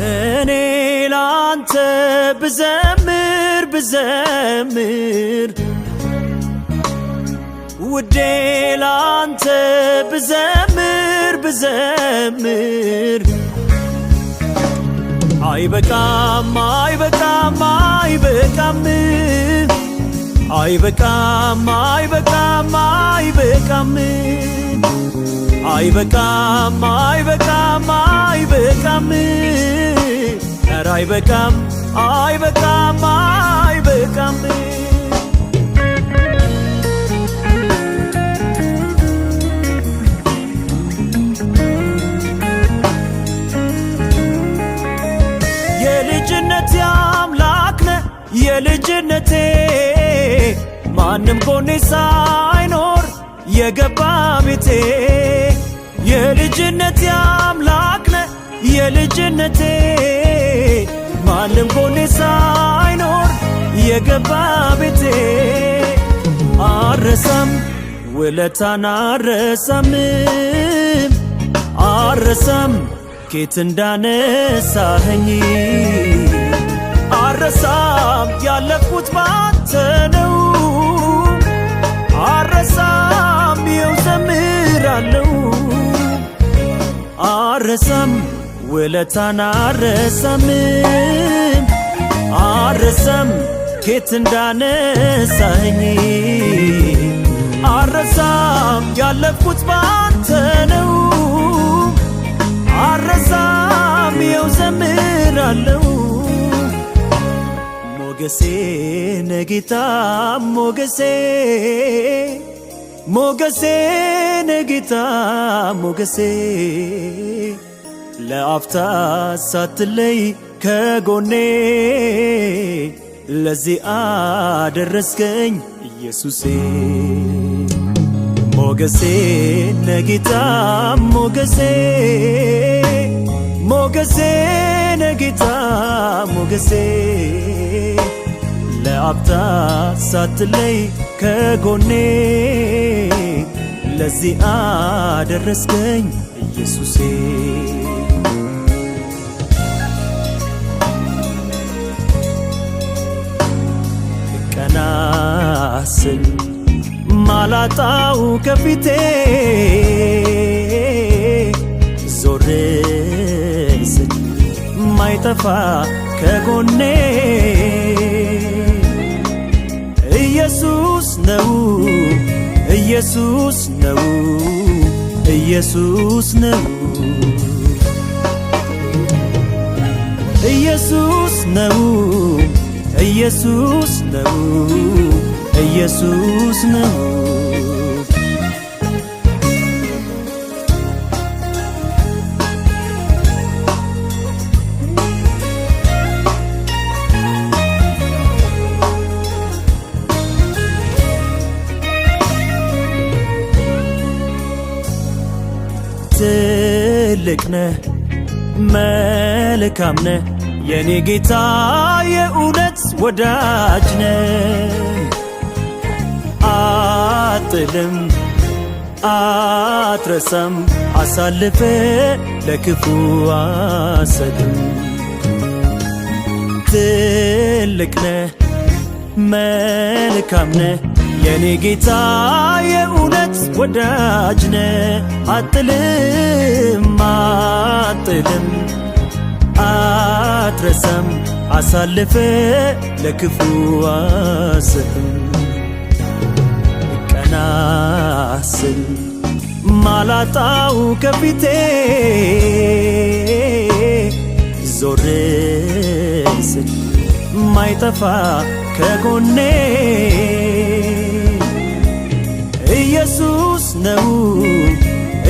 እኔ ላንተ ብዘምር ውዴ ላንተ ብዘምር አይበቃም አይበቃም አይበቃም አይበቃም አይበቃም አይበቃም አይበቃም አይበቃም አይበቃም ኧረ አይበቃም አይበቃም አይበቃም የልጅነቴ አምላክ ነህ የልጅነቴ ማንም ጎኔ ሳይኖር የገባ ቤቴ የልጅነቴ አምላክ ነህ የልጅነቴ ማንም ጎኔ ሳይኖር የገባ ቤቴ አረሳም ውለታን አረሳም ኬት እንዳነሳኸኝ አረሳም ያለፍኩት ባንተ ነው አረሳም ይኸው ዘምራለሁ አረሳም ውለታን አረሳም ኬት እንዳነሳኸኝ አረሳም ያለፍኩት ባንተ ነው አረሳም ይኸው ዘምራለሁ ሞገሴ ነጌታ ሞገሴ ነጌታ ሞገሴ ለአፍታ ሳትለይ ከጎኔ ለዚህ አደረስከኝ ኢየሱሴ ሞገሴ ነጌታ ሞገሴ ነጌታ ሞገሴ ለአፍታ ሳትለይ ከጎኔ ለዚህ አደረስከኝ ኢየሱሴ ቀና ስል ማላጣው ከፊቴ ዞር ስል ማይጠፋ ከጎኔ ኢየሱስ ነው ኢየሱስ ነው ኢየሱስ ነው ኢየሱስ ነው ኢየሱስ ነው ኢየሱስ ነው ትልቅ ነህ መልካም ነህ የኔ ጌታ የእውነት ወዳጅ ነህ አጥልም አትረሳም አሳልፈ ለክፉ አሰጥም ትልቅ ነህ መልካም ነህ የኔ ጌታ የእውነት ወዳጅ ነህ አጥልም አትረሳም አሳልፈ ለክፉ አሰጥም ቀና ስል ማላጣው ከፊቴ ዞር ስል ማይጠፋ ከጎኔ ኢየሱስ ነው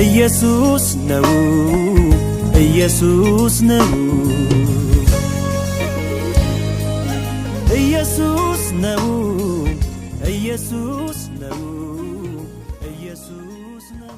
ኢየሱስ ነው ኢየሱስ ነው ኢየሱስ ነው ኢየሱስ ነው ኢየሱስ ነው